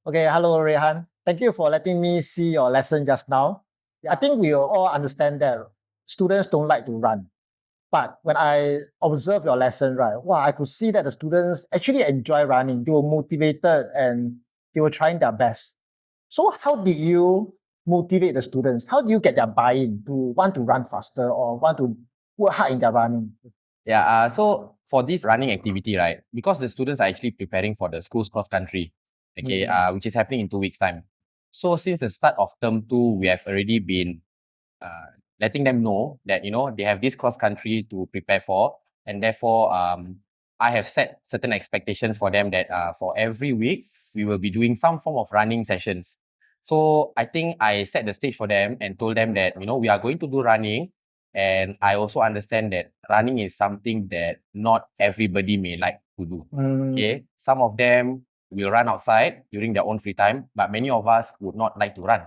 Okay, hello, Rehan. Thank you for letting me see your lesson just now. I think we all understand that students don't like to run. But when I observe your lesson, right, wow, I could see that the students actually enjoy running. They were motivated and they were trying their best. So how did you motivate the students? How do you get their buy-in to want to run faster or want to work hard in their running? So for this running activity, right, because the students are actually preparing for the school's cross country, which is happening in 2 weeks' time. So since the start of term 2, we have already been letting them know that they have this cross country to prepare for, and therefore I have set certain expectations for them that for every week we will be doing some form of running sessions. So I think I set the stage for them and told them that we are going to do running, and I also understand that running is something that not everybody may like to do. Okay, some of them will run outside during their own free time, but many of us would not like to run.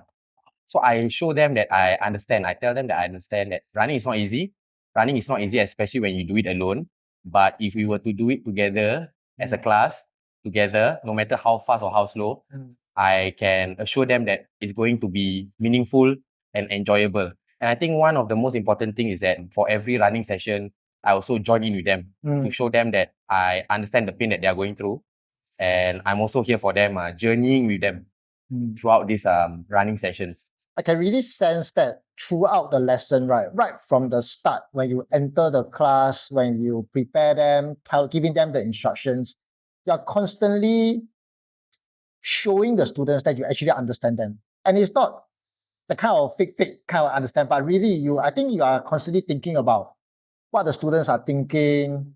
So I show them that I understand. I tell them that I understand that running is not easy. Running is not easy, especially when you do it alone. But if we were to do it together as a class, together, no matter how fast or how slow, I can assure them that it's going to be meaningful and enjoyable. And I think one of the most important thing is that for every running session, I also join in with them to show them that I understand the pain that they are going through. And I'm also here for them, journeying with them throughout these running sessions. I can really sense that throughout the lesson, right from the start, when you enter the class, when you prepare them, giving them the instructions, you are constantly showing the students that you actually understand them. And it's not the kind of fake kind of understand, but really I think you are constantly thinking about what the students are thinking.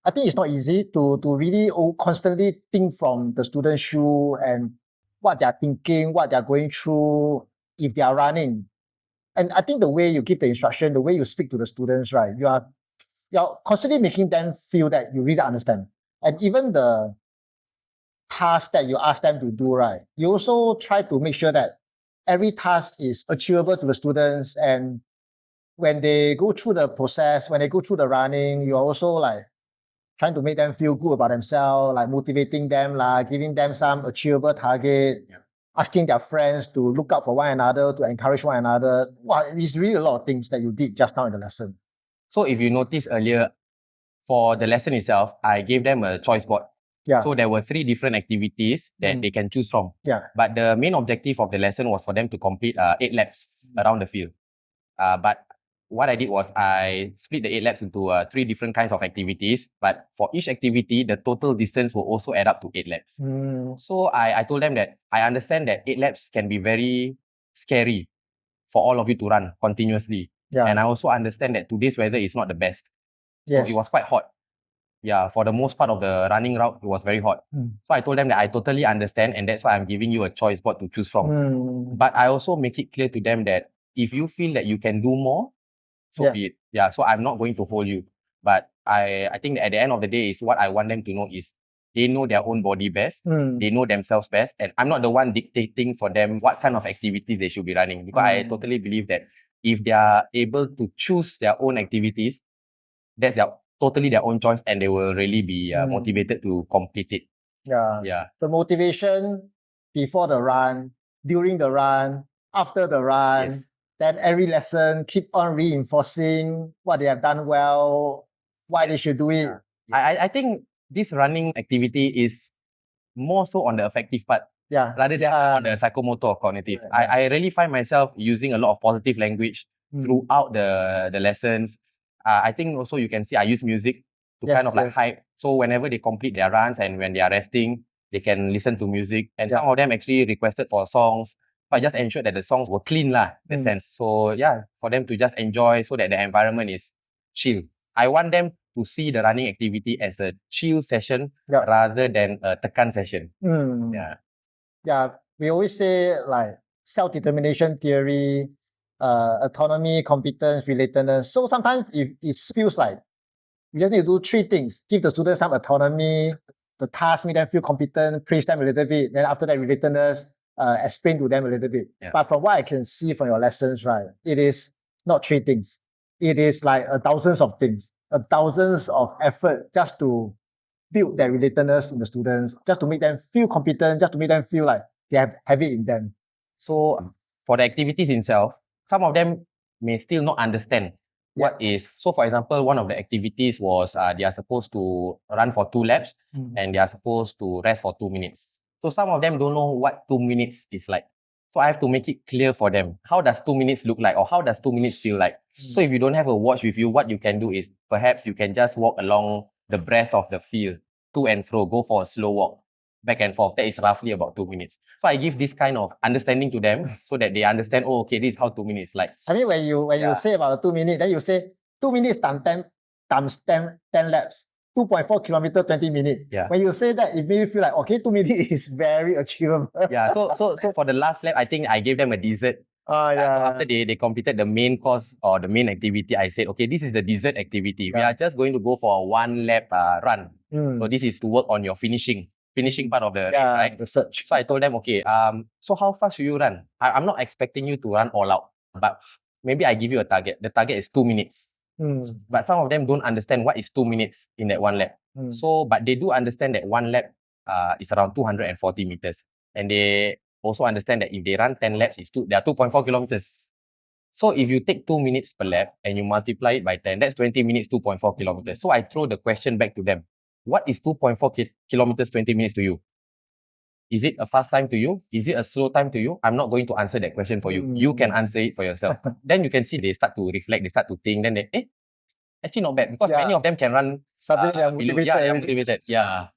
I think it's not easy to really constantly think from the student's shoe and what they're thinking, what they're going through, if they are running. And I think the way you give the instruction, the way you speak to the students, right, you're constantly making them feel that you really understand. And even the task that you ask them to do, right, you also try to make sure that every task is achievable to the students. And when they go through the process, when they go through the running, you're also like trying to make them feel good about themselves, like motivating them, like giving them some achievable target, asking their friends to look out for one another, to encourage one another. Wow, it's really a lot of things that you did just now in the lesson. So if you notice earlier, for the lesson itself, I gave them a choice board. Yeah. So there were 3 different activities that they can choose from. Yeah. But the main objective of the lesson was for them to complete 8 laps around the field. But what I did was I split the 8 laps into 3 different kinds of activities. But for each activity, the total distance will also add up to 8 laps. So I told them that I understand that 8 laps can be very scary for all of you to run continuously. Yeah. And I also understand that today's weather is not the best. So Yes. it was quite hot. Yeah, for the most part of the running route, it was very hot. So I told them that I totally understand, and that's why I'm giving you a choice board to choose from. But I also make it clear to them that if you feel that you can do more, so be it. Yeah, so I'm not going to hold you. But I think that at the end of the day is what I want them to know is they know their own body best, they know themselves best, and I'm not the one dictating for them what kind of activities they should be running. Because I totally believe that if they are able to choose their own activities, that's totally their own choice, and they will really be motivated to complete it. Yeah. The motivation before the run, during the run, after the run, Yes. then every lesson keep on reinforcing what they have done well, why they should do it. I think this running activity is more so on the affective part rather than on the psychomotor or cognitive. I really find myself using a lot of positive language throughout the lessons. I think also you can see I use music to kind of like hype. So whenever they complete their runs and when they are resting, they can listen to music. And some of them actually requested for songs. So I just ensured that the songs were clean in the sense. So yeah, for them to just enjoy so that the environment is chill. I want them to see the running activity as a chill session rather than a tekan session. Yeah, we always say like self-determination theory, autonomy, competence, relatedness. So sometimes if it feels like you just need to do 3 things, give the students some autonomy, the task make them feel competent, praise them a little bit, then after that relatedness, explain to them a little bit. Yeah. But from what I can see from your lessons, right, it is not 3 things. It is like thousands of things, thousands of effort just to build that relatedness in the students, just to make them feel competent, just to make them feel like they have it in them. So for the activities itself, some of them may still not understand what is. So for example, one of the activities was they are supposed to run for 2 laps and they are supposed to rest for 2 minutes. So some of them don't know what 2 minutes is like. So I have to make it clear for them. How does 2 minutes look like, or how does 2 minutes feel like? So if you don't have a watch with you, what you can do is perhaps you can just walk along the breadth of the field, to and fro, go for a slow walk, back and forth. That is roughly about 2 minutes. So I give this kind of understanding to them so that they understand, oh, okay, this is how 2 minutes like. I mean, when you say about 2 minutes, then you say 2 minutes times 10 laps. 2.4 kilometer, 20 minutes. Yeah. When you say that, it made me feel like, okay, 2 minutes is very achievable. Yeah. So for the last lap, I think I gave them a dessert. So after they completed the main course or the main activity, I said, okay, this is the dessert activity. We are just going to go for a 1 lap run. So this is to work on your finishing part of the race, right? Research. So I told them, okay, so how fast should you run? I'm not expecting you to run all out, but maybe I give you a target. The target is 2 minutes. But some of them don't understand what is 2 minutes in that 1 lap. So, but they do understand that 1 lap is around 240 meters. And they also understand that if they run 10 laps, they are 2.4 kilometers. So if you take 2 minutes per lap and you multiply it by 10, that's 20 minutes, 2.4 kilometers. So I throw the question back to them. What is 2.4 kilometers, 20 minutes to you? Is it a fast time to you? Is it a slow time to you? I'm not going to answer that question for you. You can answer it for yourself. Then you can see they start to reflect, they start to think, then they, actually not bad, because many of them can run. Suddenly they're motivated. Motivated. Yeah.